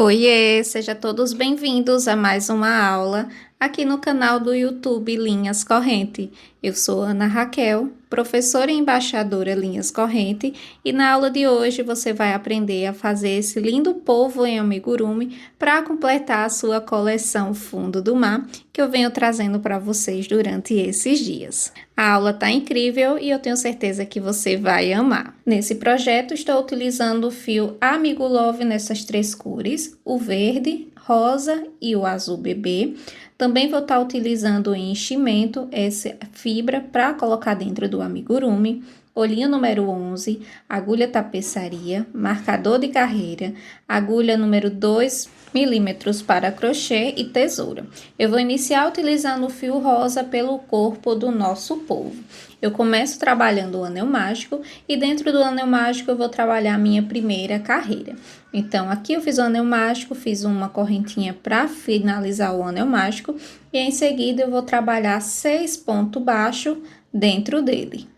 Oiê, sejam todos bem-vindos a mais uma aula aqui no canal do YouTube Linhas Corrente. Eu sou Ana Raquel, professora e embaixadora Linhas Corrente, e na aula de hoje você vai aprender a fazer esse lindo polvo em amigurumi para completar a sua coleção Fundo do Mar, que eu venho trazendo para vocês durante esses dias. A aula tá incrível e eu tenho certeza que você vai amar. Nesse projeto estou utilizando o fio Amigo Love nessas três cores, o verde, rosa e o azul bebê. Também vou estar utilizando o enchimento, essa fibra para colocar dentro do amigurumi, olhinho número 11, agulha tapeçaria, marcador de carreira, agulha número 2 milímetros para crochê e tesoura. Eu vou iniciar utilizando o fio rosa pelo corpo do nosso polvo. Eu começo trabalhando o anel mágico e dentro do anel mágico eu vou trabalhar a minha primeira carreira. Então, aqui eu fiz o anel mágico, fiz uma correntinha para finalizar o anel mágico e em seguida eu vou trabalhar 6 pontos baixos dentro dele.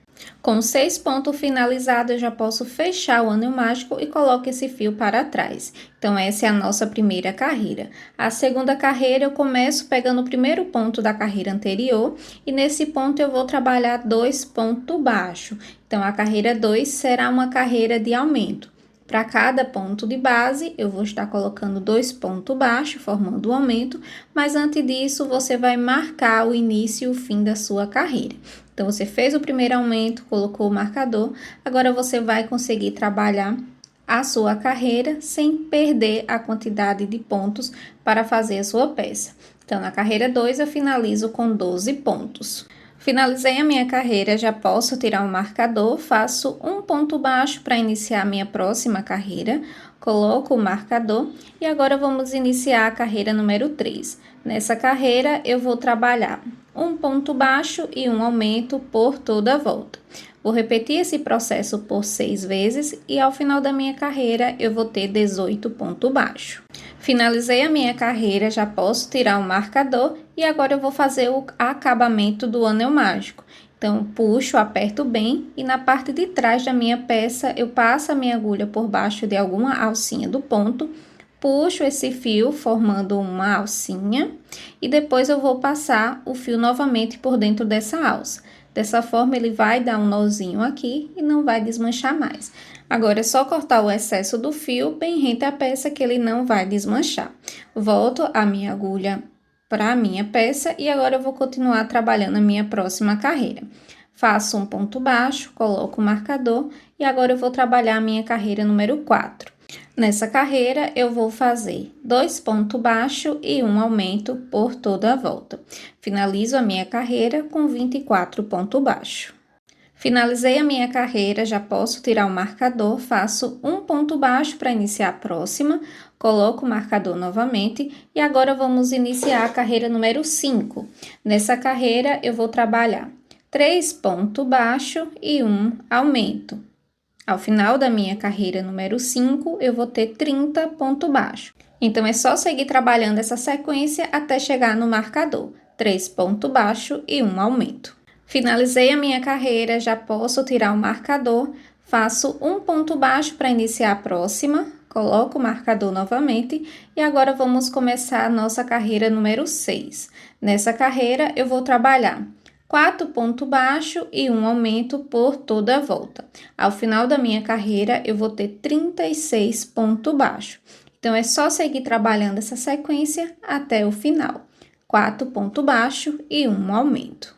Com 6 pontos finalizados, eu já posso fechar o anel mágico e coloco esse fio para trás. Então, essa é a nossa primeira carreira. A segunda carreira, eu começo pegando o primeiro ponto da carreira anterior e nesse ponto eu vou trabalhar 2 pontos baixos. Então, a carreira 2 será uma carreira de aumento. Para cada ponto de base, eu vou estar colocando 2 pontos baixos, formando o aumento, mas antes disso, você vai marcar o início e o fim da sua carreira. Então, você fez o primeiro aumento, colocou o marcador, agora você vai conseguir trabalhar a sua carreira sem perder a quantidade de pontos para fazer a sua peça. Então, na carreira 2, eu finalizo com 12 pontos. Finalizei a minha carreira, já posso tirar um marcador, faço um ponto baixo para iniciar a minha próxima carreira, coloco o marcador e agora vamos iniciar a carreira número 3. Nessa carreira, eu vou trabalhar um ponto baixo e um aumento por toda a volta. Vou repetir esse processo por 6 vezes e ao final da minha carreira eu vou ter 18 pontos baixos. Finalizei a minha carreira, já posso tirar o marcador e agora eu vou fazer o acabamento do anel mágico. Então, puxo, aperto bem e na parte de trás da minha peça eu passo a minha agulha por baixo de alguma alcinha do ponto, puxo esse fio formando uma alcinha e depois eu vou passar o fio novamente por dentro dessa alça. Dessa forma, ele vai dar um nozinho aqui e não vai desmanchar mais. Agora, é só cortar o excesso do fio bem rente à peça que ele não vai desmanchar. Volto a minha agulha para a minha peça e agora eu vou continuar trabalhando a minha próxima carreira. Faço um ponto baixo, coloco o marcador e agora eu vou trabalhar a minha carreira número 4. Nessa carreira, eu vou fazer 2 pontos baixos e um aumento por toda a volta. Finalizo a minha carreira com 24 pontos baixos. Finalizei a minha carreira, já posso tirar o marcador, faço um ponto baixo para iniciar a próxima, coloco o marcador novamente e agora vamos iniciar a carreira número 5. Nessa carreira, eu vou trabalhar 3 pontos baixos e um aumento. Ao final da minha carreira número 5, eu vou ter 30 pontos baixos. Então, é só seguir trabalhando essa sequência até chegar no marcador. 3 pontos baixos e um aumento. Finalizei a minha carreira, já posso tirar o marcador, faço um ponto baixo para iniciar a próxima, coloco o marcador novamente e agora vamos começar a nossa carreira número 6. Nessa carreira, eu vou trabalhar 4 pontos baixos e um aumento por toda a volta. Ao final da minha carreira, eu vou ter 36 pontos baixos. Então, é só seguir trabalhando essa sequência até o final. 4 pontos baixos e um aumento.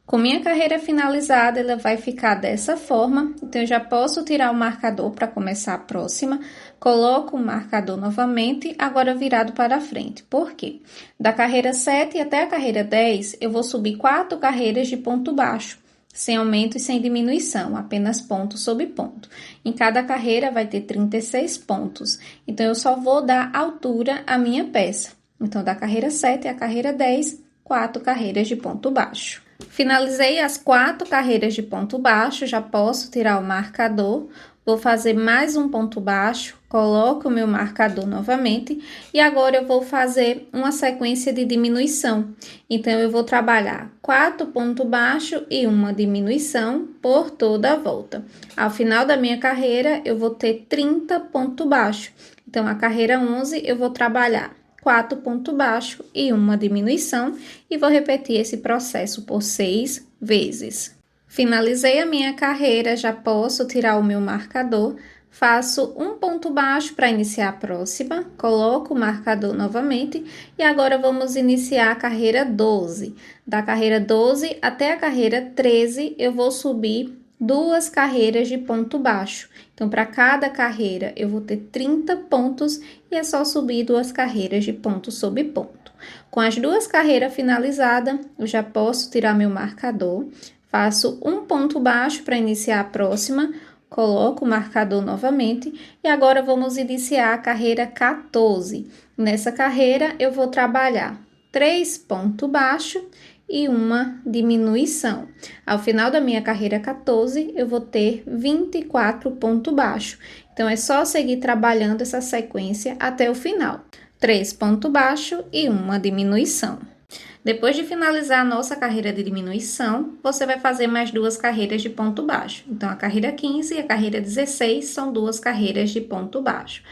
Com minha carreira finalizada, ela vai ficar dessa forma. Então, eu já posso tirar o marcador para começar a próxima. Coloco o marcador novamente, agora virado para frente. Por quê? Da carreira 7 até a carreira 10, eu vou subir 4 carreiras de ponto baixo, sem aumento e sem diminuição, apenas ponto sobre ponto. Em cada carreira vai ter 36 pontos. Então, eu só vou dar altura à minha peça. Então, da carreira 7 à carreira 10, 4 carreiras de ponto baixo. Finalizei as 4 carreiras de ponto baixo, já posso tirar o marcador. Vou fazer mais um ponto baixo, coloco o meu marcador novamente e agora eu vou fazer uma sequência de diminuição. Então, eu vou trabalhar 4 pontos baixos e uma diminuição por toda a volta. Ao final da minha carreira, eu vou ter 30 pontos baixos. Então, a carreira 11, eu vou trabalhar 4 pontos baixos e uma diminuição e vou repetir esse processo por 6 vezes. Finalizei a minha carreira, já posso tirar o meu marcador, faço um ponto baixo para iniciar a próxima, coloco o marcador novamente e agora vamos iniciar a carreira 12. Da carreira 12 até a carreira 13, eu vou subir 2 carreiras de ponto baixo. Então, para cada carreira, eu vou ter 30 pontos e é só subir 2 carreiras de ponto sobre ponto. Com as 2 carreiras finalizadas, eu já posso tirar meu marcador, faço um ponto baixo para iniciar a próxima, coloco o marcador novamente e agora vamos iniciar a carreira 14. Nessa carreira, eu vou trabalhar 3 pontos baixos e uma diminuição. Ao final da minha carreira 14, eu vou ter 24 pontos baixos. Então, é só seguir trabalhando essa sequência até o final. 3 pontos baixos e uma diminuição. Depois de finalizar a nossa carreira de diminuição, você vai fazer mais 2 carreiras de ponto baixo. Então, a carreira 15 e a carreira 16 são 2 carreiras de ponto baixo.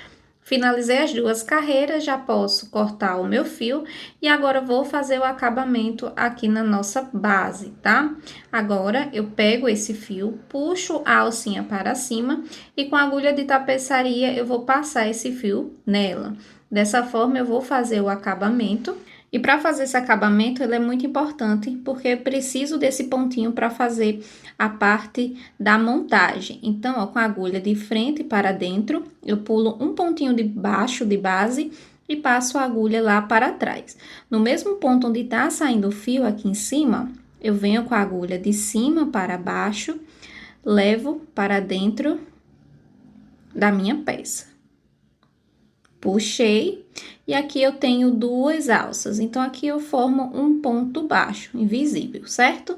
Finalizei as 2 carreiras, já posso cortar o meu fio e agora vou fazer o acabamento aqui na nossa base, tá? Agora, eu pego esse fio, puxo a alcinha para cima e com a agulha de tapeçaria eu vou passar esse fio nela. Dessa forma, eu vou fazer o acabamento. E para fazer esse acabamento, ele é muito importante, porque eu preciso desse pontinho para fazer a parte da montagem. Então, ó, com a agulha de frente para dentro, eu pulo um pontinho de baixo de base e passo a agulha lá para trás. No mesmo ponto onde tá saindo o fio aqui em cima, eu venho com a agulha de cima para baixo, levo para dentro da minha peça. Puxei e aqui eu tenho 2 alças, então aqui eu formo um ponto baixo, invisível, certo?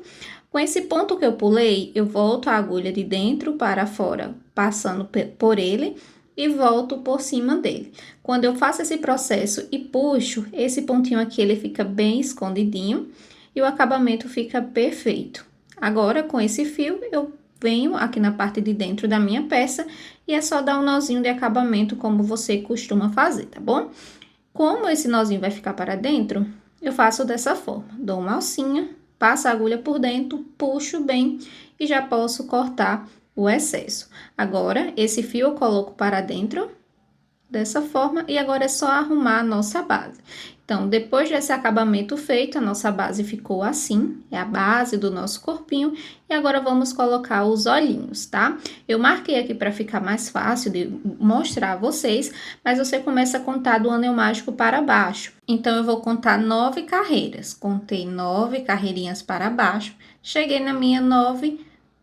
Com esse ponto que eu pulei, eu volto a agulha de dentro para fora, passando por ele e volto por cima dele. Quando eu faço esse processo e puxo, esse pontinho aqui ele fica bem escondidinho e o acabamento fica perfeito. Agora, com esse fio, eu venho aqui na parte de dentro da minha peça e é só dar um nozinho de acabamento como você costuma fazer, tá bom? Como esse nozinho vai ficar para dentro, eu faço dessa forma. Dou uma alcinha, passo a agulha por dentro, puxo bem e já posso cortar o excesso. Agora, esse fio eu coloco para dentro dessa forma e agora é só arrumar a nossa base. Então, depois desse acabamento feito, a nossa base ficou assim, é a base do nosso corpinho, e agora vamos colocar os olhinhos, tá? Eu marquei aqui para ficar mais fácil de mostrar a vocês, mas você começa a contar do anel mágico para baixo. Então, eu vou contar 9 carreiras, contei 9 carreirinhas para baixo, cheguei na minha 9,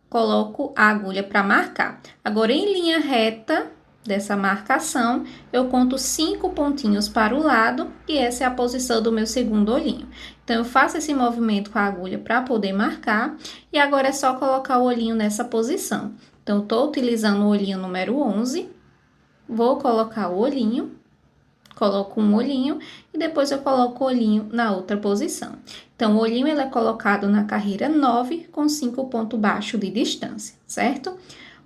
coloco a agulha para marcar. Agora, em linha reta dessa marcação, eu conto 5 pontinhos para o lado e essa é a posição do meu segundo olhinho. Então, eu faço esse movimento com a agulha para poder marcar e agora é só colocar o olhinho nessa posição. Então, eu tô utilizando o olhinho número 11, vou colocar o olhinho, coloco um olhinho e depois eu coloco o olhinho na outra posição. Então, o olhinho ele é colocado na carreira 9 com 5 pontos baixos de distância, certo?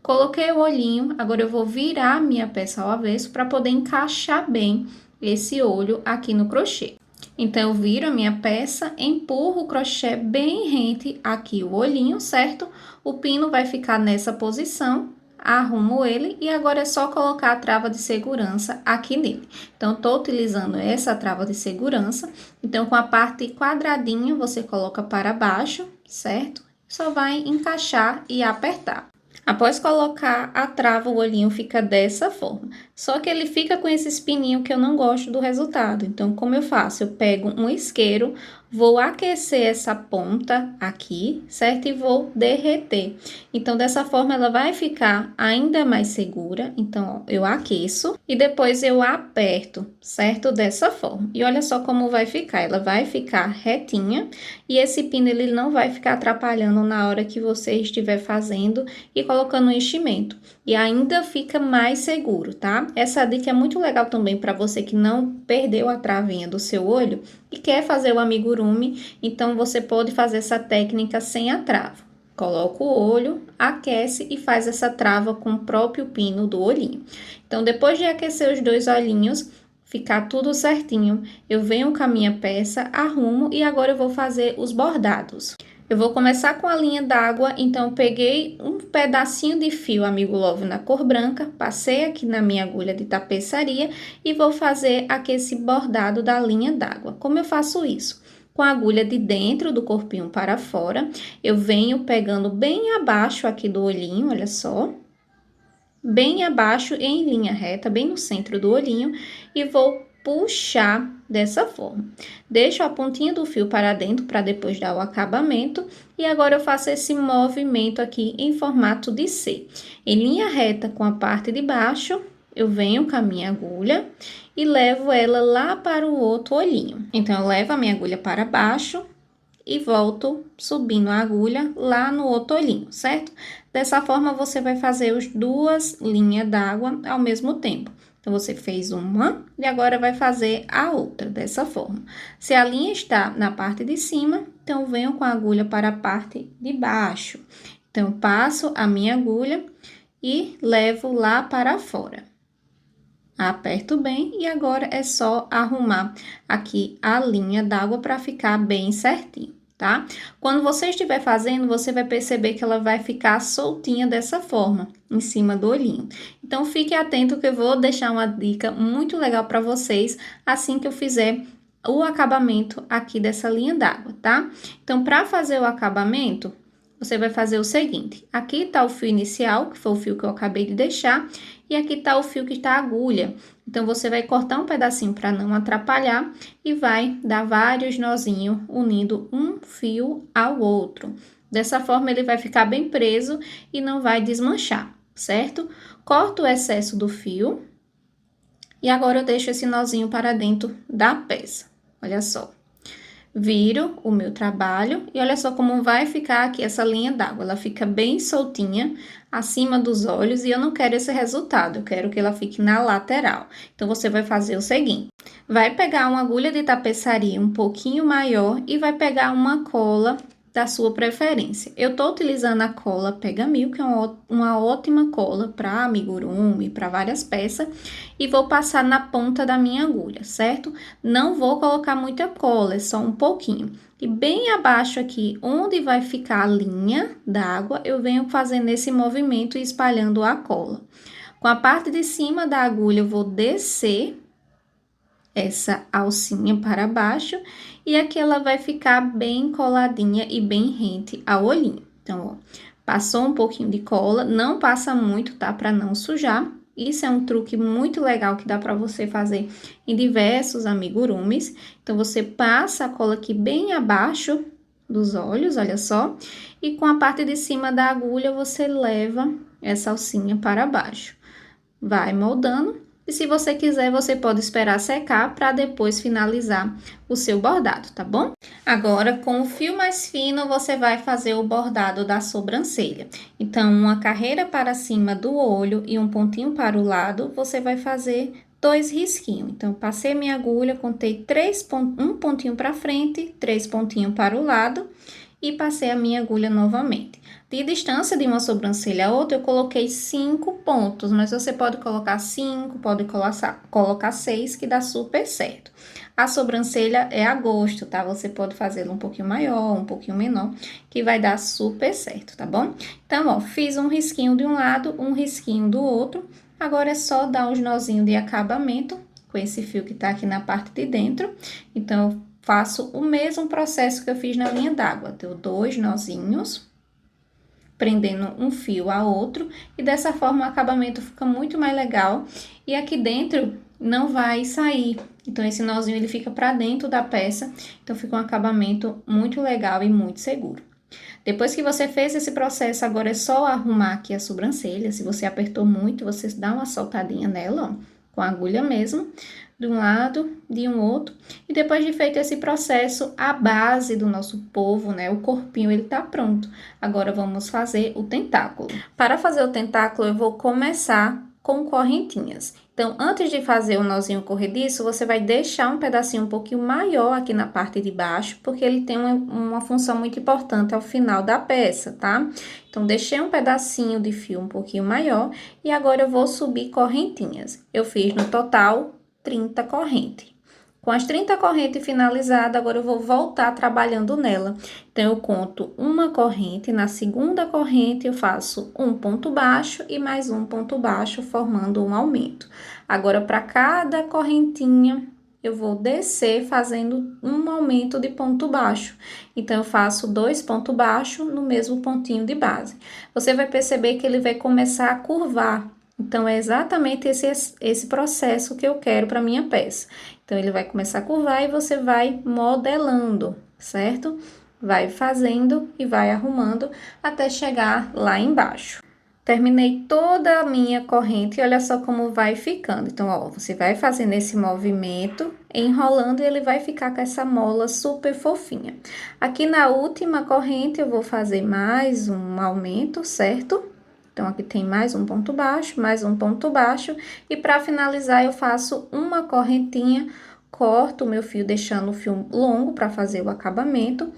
Coloquei o olhinho, agora eu vou virar minha peça ao avesso para poder encaixar bem esse olho aqui no crochê. Então, eu viro a minha peça, empurro o crochê bem rente aqui o olhinho, certo? O pino vai ficar nessa posição, arrumo ele e agora é só colocar a trava de segurança aqui nele. Então, tô utilizando essa trava de segurança, então com a parte quadradinha você coloca para baixo, certo? Só vai encaixar e apertar. Após colocar a trava, o olhinho fica dessa forma. Só que ele fica com esse espininho que eu não gosto do resultado. Então, como eu faço? Eu pego um isqueiro, vou aquecer essa ponta aqui, certo? E vou derreter. Então, dessa forma, ela vai ficar ainda mais segura. Então, ó, eu aqueço e depois eu aperto, certo? Dessa forma. E olha só como vai ficar. Ela vai ficar retinha e esse pino, ele não vai ficar atrapalhando na hora que você estiver fazendo e colocando o enchimento. E ainda fica mais seguro, tá? Essa dica é muito legal também para você que não perdeu a travinha do seu olho e quer fazer o amigurumi, então você pode fazer essa técnica sem a trava. Coloca o olho, aquece e faz essa trava com o próprio pino do olhinho. Então, depois de aquecer os dois olhinhos, ficar tudo certinho, eu venho com a minha peça, arrumo e agora eu vou fazer os bordados. Eu vou começar com a linha d'água, então eu peguei um pedacinho de fio Amigo Love na cor branca, passei aqui na minha agulha de tapeçaria e vou fazer aqui esse bordado da linha d'água. Como eu faço isso? Com a agulha de dentro do corpinho para fora, eu venho pegando bem abaixo aqui do olhinho, olha só. Bem abaixo em linha reta, bem no centro do olhinho e vou puxar dessa forma. Deixo a pontinha do fio para dentro para depois dar o acabamento e agora eu faço esse movimento aqui em formato de C. Em linha reta com a parte de baixo, eu venho com a minha agulha e levo ela lá para o outro olhinho. Então, eu levo a minha agulha para baixo e volto subindo a agulha lá no outro olhinho, certo? Dessa forma, você vai fazer as duas linhas d'água ao mesmo tempo. Então, você fez uma e agora vai fazer a outra, dessa forma. Se a linha está na parte de cima, então, eu venho com a agulha para a parte de baixo. Então, passo a minha agulha e levo lá para fora. Aperto bem e agora é só arrumar aqui a linha d'água para ficar bem certinho, tá? Quando você estiver fazendo, você vai perceber que ela vai ficar soltinha dessa forma, em cima do olhinho. Então, fique atento que eu vou deixar uma dica muito legal para vocês assim que eu fizer o acabamento aqui dessa linha d'água, tá? Então, para fazer o acabamento, você vai fazer o seguinte, aqui tá o fio inicial, que foi o fio que eu acabei de deixar, e aqui tá o fio que tá a agulha. Então, você vai cortar um pedacinho para não atrapalhar e vai dar vários nozinhos unindo um fio ao outro. Dessa forma, ele vai ficar bem preso e não vai desmanchar, certo? Corto o excesso do fio e agora eu deixo esse nozinho para dentro da peça. Olha só. Viro o meu trabalho e olha só como vai ficar aqui essa linha d'água. Ela fica bem soltinha acima dos olhos e eu não quero esse resultado, eu quero que ela fique na lateral. Então, você vai fazer o seguinte, vai pegar uma agulha de tapeçaria um pouquinho maior e vai pegar uma cola da sua preferência. Eu tô utilizando a cola Pega Mil, que é uma ótima cola para amigurumi, para várias peças, e vou passar na ponta da minha agulha, certo? Não vou colocar muita cola, é só um pouquinho. E bem abaixo aqui, onde vai ficar a linha d'água, eu venho fazendo esse movimento e espalhando a cola. Com a parte de cima da agulha, eu vou descer essa alcinha para baixo e aqui ela vai ficar bem coladinha e bem rente ao olhinho. Então, ó, passou um pouquinho de cola, não passa muito, tá? Para não sujar. Isso é um truque muito legal que dá para você fazer em diversos amigurumis. Então, você passa a cola aqui bem abaixo dos olhos, olha só. E com a parte de cima da agulha, você leva essa alcinha para baixo. Vai moldando. E se você quiser, você pode esperar secar para depois finalizar o seu bordado, tá bom? Agora, com o fio mais fino, você vai fazer o bordado da sobrancelha. Então, uma carreira para cima do olho e um pontinho para o lado, você vai fazer 2 risquinhos. Então, passei minha agulha, contei um pontinho para frente, 3 pontinhos para o lado e passei a minha agulha novamente. De distância de uma sobrancelha a outra, eu coloquei 5 pontos, mas você pode colocar 5, pode colocar 6, que dá super certo. A sobrancelha é a gosto, tá? Você pode fazê-la um pouquinho maior, um pouquinho menor, que vai dar super certo, tá bom? Então, ó, fiz um risquinho de um lado, um risquinho do outro. Agora é só dar uns nozinhos de acabamento com esse fio que tá aqui na parte de dentro. Então, eu faço o mesmo processo que eu fiz na linha d'água. Deu 2 nozinhos, prendendo um fio a outro, e dessa forma o acabamento fica muito mais legal. E aqui dentro não vai sair. Então, esse nozinho ele fica para dentro da peça, então fica um acabamento muito legal e muito seguro. Depois que você fez esse processo, agora é só arrumar aqui a sobrancelha. Se você apertou muito, você dá uma soltadinha nela, ó, com a agulha mesmo, de um lado, de um outro. E depois de feito esse processo, a base do nosso polvo, né, o corpinho, ele tá pronto. Agora vamos fazer o tentáculo. Para fazer o tentáculo, eu vou começar com correntinhas. Então, antes de fazer o nozinho corrediço, você vai deixar um pedacinho um pouquinho maior aqui na parte de baixo, porque ele tem uma função muito importante ao final da peça, tá? Então, deixei um pedacinho de fio um pouquinho maior e agora eu vou subir correntinhas. Eu fiz no total 30 correntes. Com as 30 correntes finalizadas, agora eu vou voltar trabalhando nela. Então, eu conto uma corrente, na segunda corrente eu faço um ponto baixo e mais um ponto baixo, formando um aumento. Agora, para cada correntinha, eu vou descer fazendo um aumento de ponto baixo. Então, eu faço 2 pontos baixos no mesmo pontinho de base. Você vai perceber que ele vai começar a curvar. Então, é exatamente esse processo que eu quero para minha peça. Então, ele vai começar a curvar e você vai modelando, certo? Vai fazendo e vai arrumando até chegar lá embaixo. Terminei toda a minha corrente e olha só como vai ficando. Então, ó, você vai fazendo esse movimento, enrolando e ele vai ficar com essa mola super fofinha. Aqui na última corrente eu vou fazer mais um aumento, certo? Então, aqui tem mais um ponto baixo, mais um ponto baixo. E para finalizar, eu faço uma correntinha, corto o meu fio, deixando o fio longo para fazer o acabamento.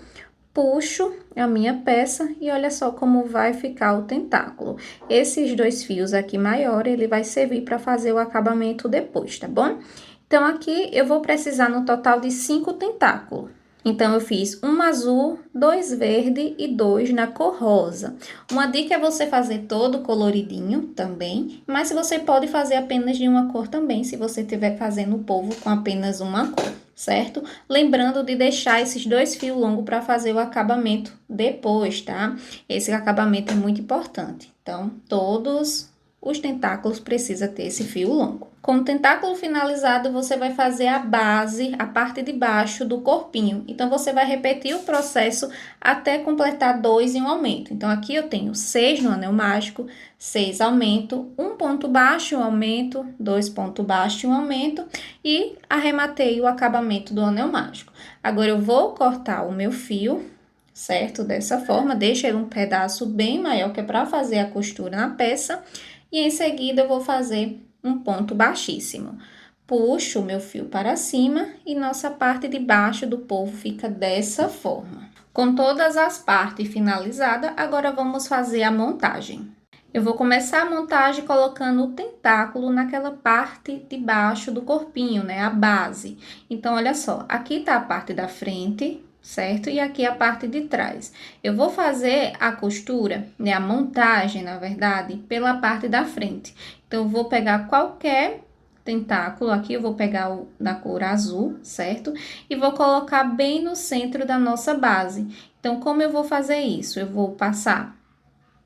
Puxo a minha peça e olha só como vai ficar o tentáculo. Esses 2 fios aqui maiores, ele vai servir para fazer o acabamento depois, tá bom? Então, aqui eu vou precisar no total de 5 tentáculos. Então, eu fiz um azul, 2 verde e 2 na cor rosa. Uma dica é você fazer todo coloridinho também, mas você pode fazer apenas de uma cor também, se você estiver fazendo o polvo com apenas uma cor, certo? Lembrando de deixar esses 2 fios longos para fazer o acabamento depois, tá? Esse acabamento é muito importante. Então, todos os tentáculos precisam ter esse fio longo. Com o tentáculo finalizado, você vai fazer a base, a parte de baixo do corpinho. Então, você vai repetir o processo até completar 2 em um aumento. Então, aqui eu tenho 6 no anel mágico, 6 aumento, 1 ponto baixo, um aumento, 2 pontos baixos, um aumento e arrematei o acabamento do anel mágico. Agora, eu vou cortar o meu fio, certo? Dessa forma, deixa ele um pedaço bem maior, que é para fazer a costura na peça. E em seguida, eu vou fazer um ponto baixíssimo. Puxo o meu fio para cima e nossa parte de baixo do polvo fica dessa forma. Com todas as partes finalizadas, agora vamos fazer a montagem. Eu vou começar a montagem colocando o tentáculo naquela parte de baixo do corpinho, né? A base. Então, olha só, aqui tá a parte da frente, certo? E aqui a parte de trás. Eu vou fazer a costura, né? A montagem, na verdade, pela parte da frente. Então, eu vou pegar qualquer tentáculo, aqui eu vou pegar o da cor azul, certo? E vou colocar bem no centro da nossa base. Então, como eu vou fazer isso? Eu vou passar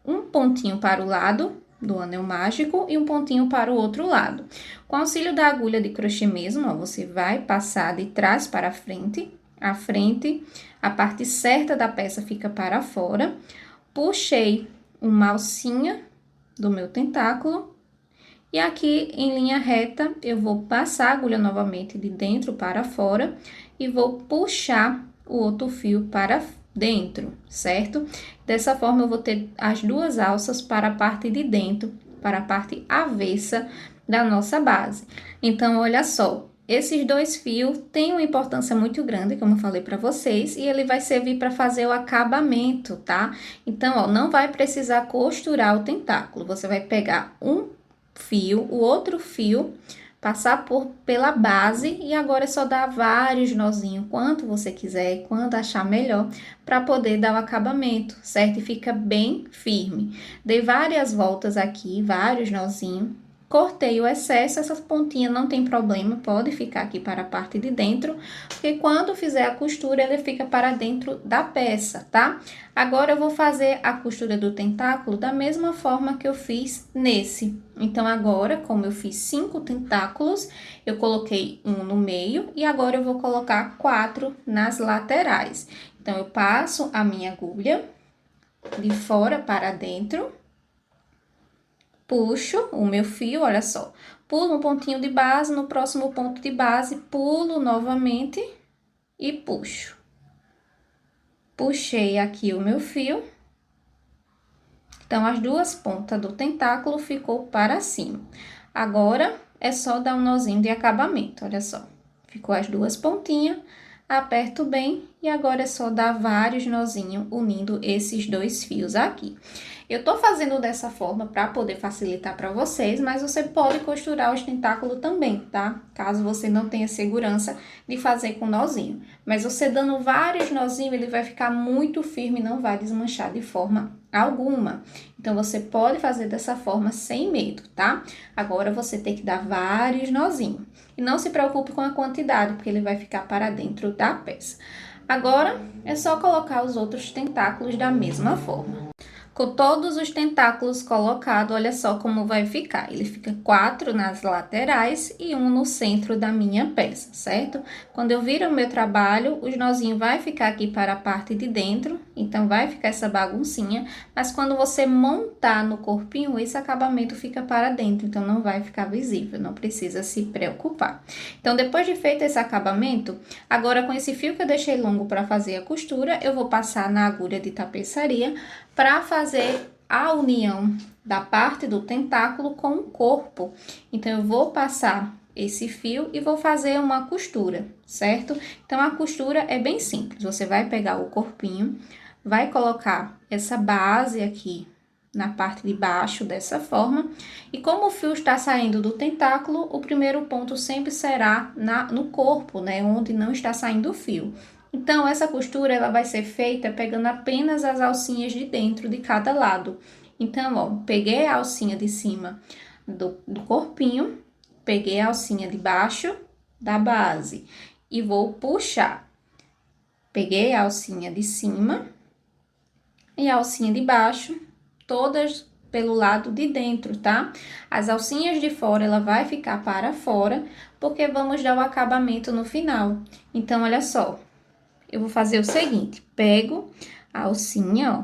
um pontinho para o lado do anel mágico e um pontinho para o outro lado. Com auxílio da agulha de crochê mesmo, ó, você vai passar de trás para a frente, a parte certa da peça fica para fora. Puxei uma alcinha do meu tentáculo e aqui em linha reta eu vou passar a agulha novamente de dentro para fora e vou puxar o outro fio para dentro, certo? Dessa forma eu vou ter as 2 alças para a parte de dentro, para a parte avessa da nossa base. Então, olha só, esses 2 fios têm uma importância muito grande, como eu falei para vocês, e ele vai servir para fazer o acabamento, tá? Então, ó, não vai precisar costurar o tentáculo, você vai pegar um fio, o outro fio, passar pela base e agora é só dar vários nozinhos, quanto você quiser, quando achar melhor, para poder dar o acabamento, certo? E fica bem firme. Dei várias voltas aqui, vários nozinhos, cortei o excesso, essas pontinhas não tem problema, pode ficar aqui para a parte de dentro, porque quando fizer a costura, ele fica para dentro da peça, tá? Agora, eu vou fazer a costura do tentáculo da mesma forma que eu fiz nesse. Então, agora, como eu fiz 5 tentáculos, eu coloquei um no meio e agora eu vou colocar 4 nas laterais. Então, eu passo a minha agulha de fora para dentro, puxo o meu fio, olha só, pulo um pontinho de base, no próximo ponto de base, pulo novamente e puxo. Puxei aqui o meu fio. Então, as duas pontas do tentáculo ficou para cima. Agora, é só dar um nozinho de acabamento, olha só. Ficou as duas pontinhas, aperto bem e agora é só dar vários nozinhos unindo esses dois fios aqui. Eu tô fazendo dessa forma para poder facilitar para vocês, mas você pode costurar os tentáculos também, tá? Caso você não tenha segurança de fazer com nozinho. Mas você dando vários nozinhos, ele vai ficar muito firme e não vai desmanchar de forma alguma. Então, você pode fazer dessa forma sem medo, tá? Agora, você tem que dar vários nozinhos. E não se preocupe com a quantidade, porque ele vai ficar para dentro da peça. Agora, é só colocar os outros tentáculos da mesma forma. Com todos os tentáculos colocados, olha só como vai ficar. Ele fica 4 nas laterais e 1 no centro da minha peça, certo? Quando eu viro o meu trabalho, os nozinhos vai ficar aqui para a parte de dentro, então vai ficar essa baguncinha. Mas quando você montar no corpinho, esse acabamento fica para dentro, então não vai ficar visível, não precisa se preocupar. Então, depois de feito esse acabamento, agora com esse fio que eu deixei longo para fazer a costura, eu vou passar na agulha de tapeçaria para fazer a união da parte do tentáculo com o corpo. Então, eu vou passar esse fio e vou fazer uma costura, certo? Então, a costura é bem simples. Você vai pegar o corpinho, vai colocar essa base aqui na parte de baixo dessa forma. E como o fio está saindo do tentáculo, o primeiro ponto sempre será no corpo, né? Onde não está saindo o fio. Então, essa costura, ela vai ser feita pegando apenas as alcinhas de dentro de cada lado. Então, ó, peguei a alcinha de cima do corpinho, peguei a alcinha de baixo da base e vou puxar. Peguei a alcinha de cima e a alcinha de baixo, todas pelo lado de dentro, tá? As alcinhas de fora, ela vai ficar para fora, porque vamos dar o acabamento no final. Então, olha só. Eu vou fazer o seguinte, pego a alcinha, ó,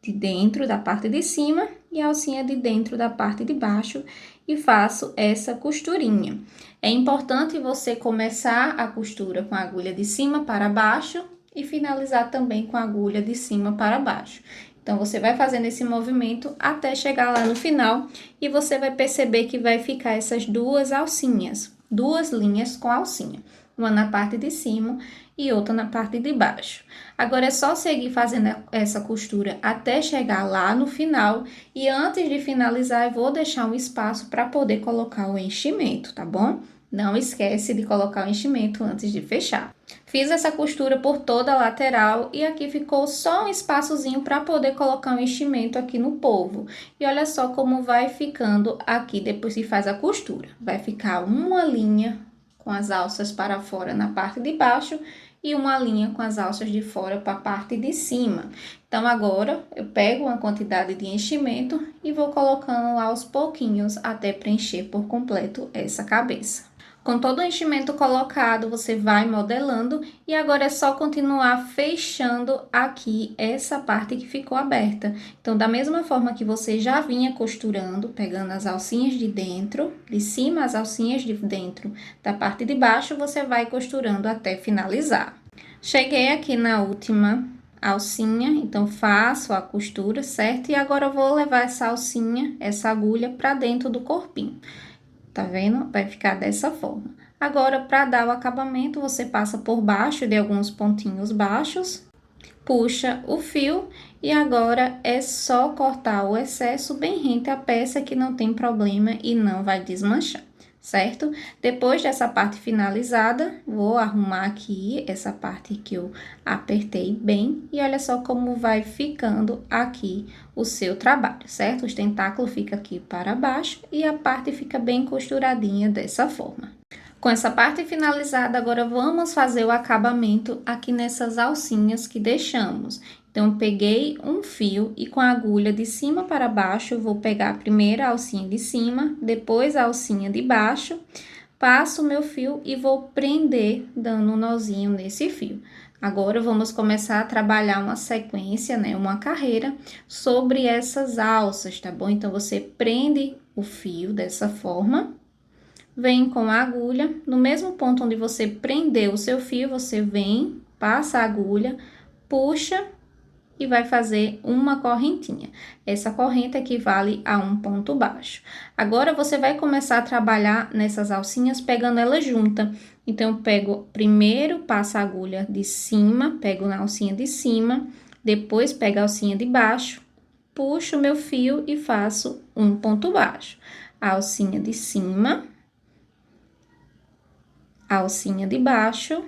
de dentro da parte de cima e a alcinha de dentro da parte de baixo e faço essa costurinha. É importante você começar a costura com a agulha de cima para baixo e finalizar também com a agulha de cima para baixo. Então, você vai fazendo esse movimento até chegar lá no final e você vai perceber que vai ficar essas duas alcinhas, duas linhas com alcinha. Uma na parte de cima e outra na parte de baixo. Agora, é só seguir fazendo essa costura até chegar lá no final. E antes de finalizar, eu vou deixar um espaço para poder colocar o enchimento, tá bom? Não esquece de colocar o enchimento antes de fechar. Fiz essa costura por toda a lateral e aqui ficou só um espaçozinho para poder colocar um enchimento aqui no polvo. E olha só como vai ficando aqui depois que faz a costura. Vai ficar uma linha com as alças para fora na parte de baixo e uma linha com as alças de fora para a parte de cima. Então, agora, eu pego uma quantidade de enchimento e vou colocando aos pouquinhos até preencher por completo essa cabeça. Com todo o enchimento colocado, você vai modelando e agora é só continuar fechando aqui essa parte que ficou aberta. Então, da mesma forma que você já vinha costurando, pegando as alcinhas de dentro, de cima as alcinhas de dentro, da parte de baixo, você vai costurando até finalizar. Cheguei aqui na última alcinha, então faço a costura, certo? E agora eu vou levar essa alcinha, essa agulha para dentro do corpinho. Tá vendo? Vai ficar dessa forma. Agora, para dar o acabamento, você passa por baixo de alguns pontinhos baixos, puxa o fio e agora é só cortar o excesso bem rente à peça que não tem problema e não vai desmanchar. certo? Depois dessa parte finalizada, vou arrumar aqui essa parte que eu apertei bem e olha só como vai ficando aqui o seu trabalho, certo? Os tentáculos ficam aqui para baixo e a parte fica bem costuradinha dessa forma. Com essa parte finalizada, agora vamos fazer o acabamento aqui nessas alcinhas que deixamos. Então, peguei um fio e com a agulha de cima para baixo, eu vou pegar primeiro a alcinha de cima, depois a alcinha de baixo, passo o meu fio e vou prender, dando um nozinho nesse fio. Agora, vamos começar a trabalhar uma sequência, né, uma carreira sobre essas alças, tá bom? Então, você prende o fio dessa forma. Vem com a agulha, no mesmo ponto onde você prendeu o seu fio, você vem, passa a agulha, puxa e vai fazer uma correntinha. Essa corrente equivale a um ponto baixo. Agora, você vai começar a trabalhar nessas alcinhas pegando ela junta. Então, eu pego primeiro, passo a agulha de cima, pego na alcinha de cima, depois pego a alcinha de baixo, puxo o meu fio e faço um ponto baixo. A alcinha de cima, alcinha de baixo,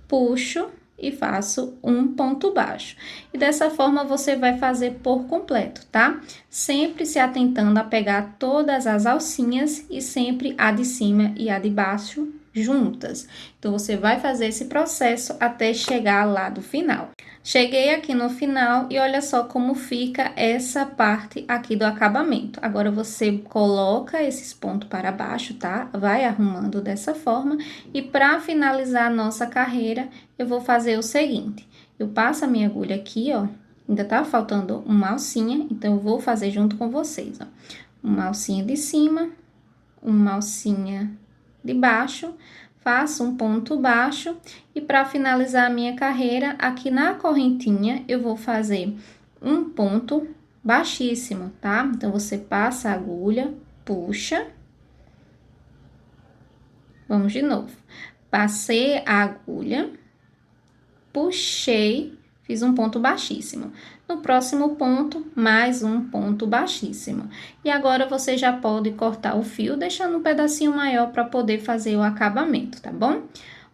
puxo e faço um ponto baixo. E dessa forma, você vai fazer por completo, tá? Sempre se atentando a pegar todas as alcinhas e sempre a de cima e a de baixo juntas. Então, você vai fazer esse processo até chegar lá do final. Cheguei aqui no final e olha só como fica essa parte aqui do acabamento. Agora, você coloca esses pontos para baixo, tá? Vai arrumando dessa forma. E para finalizar a nossa carreira, eu vou fazer o seguinte. Eu passo a minha agulha aqui, ó. Ainda tá faltando uma alcinha, então eu vou fazer junto com vocês, ó. Uma alcinha de cima, uma alcinha de baixo, faço um ponto baixo e para finalizar a minha carreira, aqui na correntinha, eu vou fazer um ponto baixíssimo, tá? Então, você passa a agulha, puxa. Vamos de novo. Passei a agulha, puxei, fiz um ponto baixíssimo. No próximo ponto, mais um ponto baixíssimo. E agora, você já pode cortar o fio, deixando um pedacinho maior para poder fazer o acabamento, tá bom?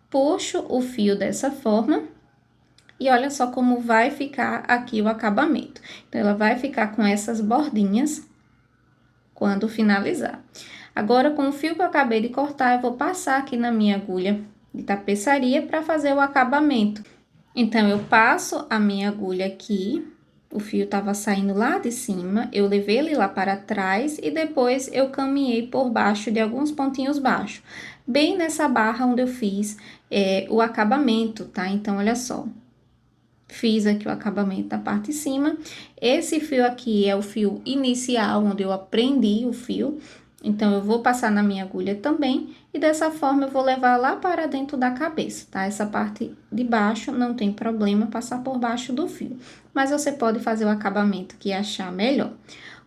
Puxo o fio dessa forma. E olha só como vai ficar aqui o acabamento. Então, ela vai ficar com essas bordinhas quando finalizar. Agora, com o fio que eu acabei de cortar, eu vou passar aqui na minha agulha de tapeçaria para fazer o acabamento. Então, eu passo a minha agulha aqui, o fio tava saindo lá de cima, eu levei ele lá para trás e depois eu caminhei por baixo de alguns pontinhos baixos, bem nessa barra onde eu fiz o acabamento, tá? Então, olha só. Fiz aqui o acabamento da parte de cima. Esse fio aqui é o fio inicial, onde eu prendi o fio. Então, eu vou passar na minha agulha também. E dessa forma, eu vou levar lá para dentro da cabeça, tá? Essa parte de baixo não tem problema passar por baixo do fio. Mas você pode fazer o acabamento que achar melhor.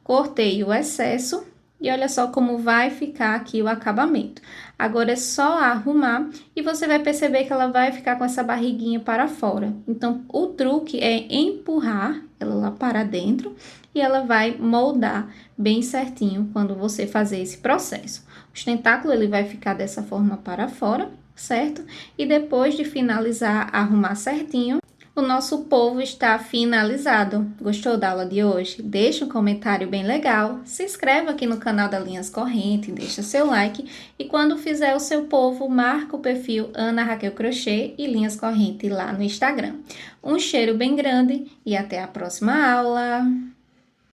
Cortei o excesso. E olha só como vai ficar aqui o acabamento. Agora, é só arrumar e você vai perceber que ela vai ficar com essa barriguinha para fora. Então, o truque é empurrar ela lá para dentro e ela vai moldar bem certinho quando você fazer esse processo. Os tentáculos, ele vai ficar dessa forma para fora, certo? E depois de finalizar, arrumar certinho, o nosso polvo está finalizado. Gostou da aula de hoje? Deixa um comentário bem legal, se inscreva aqui no canal da Linhas Corrente, deixa seu like e quando fizer o seu polvo, marca o perfil Ana Raquel Crochê e Linhas Corrente lá no Instagram. Um cheiro bem grande e até a próxima aula!